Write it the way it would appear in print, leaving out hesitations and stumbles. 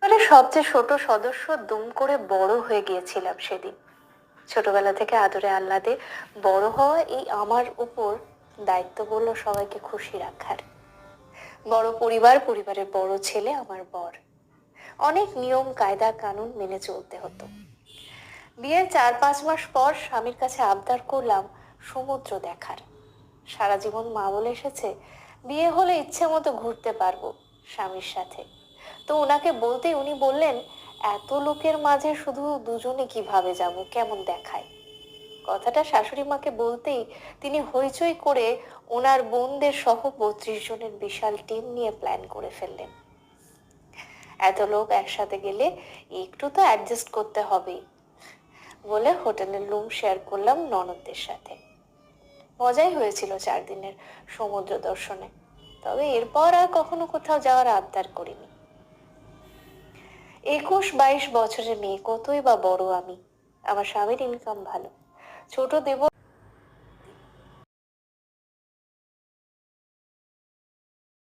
সবচেয়ে ছোট সদস্য দুম করে বড় হয়ে গিয়েছিলাম সেদিন। ছোটবেলা থেকে আদরে আহ্লাদে বড় হওয়া এই আমার উপর দায়িত্ব বলল সবাইকে খুশি রাখার। বড় পরিবার, পরিবারের বড় ছেলে আমার বর। অনেক নিয়ম কায়দা কানুন মেনে চলতে হতো। বিয়ের 4-5 মাস পর স্বামীর কাছে আবদার করলাম সমুদ্র দেখার। সারা জীবন মা বলে এসেছে বিয়ে হলে ইচ্ছে মতো ঘুরতে পারবো স্বামীর সাথে। তো ওনাকে বলতেই উনি বললেন, এত লোকের মাঝে শুধু দুজনে কিভাবে যাব, কেমন দেখায়। কথাটা শাশুড়ি মাকে বলতেই তিনি হইচই করে ওনার বোনদের সহ 32 জনের বিশাল টিম নিয়ে প্ল্যান করে ফেললেন। এত লোক একসাথে গেলে একটু তো অ্যাডজাস্ট করতে হবেই বলে হোটেলের রুম শেয়ার করলাম ননদদের সাথে। মজাই হয়েছিল 4 দিনের সমুদ্র দর্শনে। তবে এরপর আর কখনো কোথাও যাওয়ার আবদার করিনি। 21-22 বছরের মেয়ে, কতই বা বড় আমি। আমার স্বামীর ইনকাম ভালো। ছোট দেব